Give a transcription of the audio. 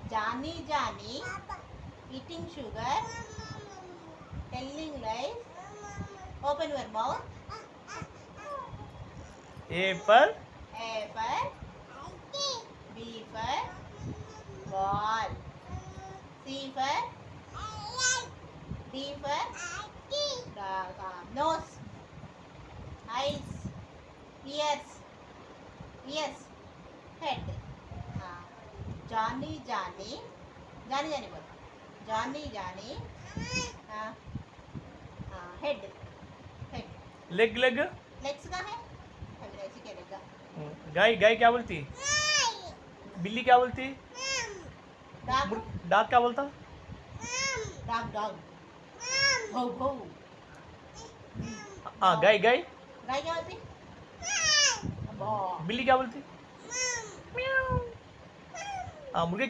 Johnny Johnny eating sugar, telling lies. Open your mouth. A for A for B for ball. C for D for dog. Nose, eyes, ears, head. Johnny Johnny बोल. Johnny Johnny head. Leg Legs का है अभी ऐसे क्या लेगा. गाय क्या बोलती? बिल्ली क्या बोलती? Dog डॉग क्या बोलता? dog भौ. हाँ गाय गाय क्या बोलती? बिल्ली क्या बोलती? हाँ मुर्गे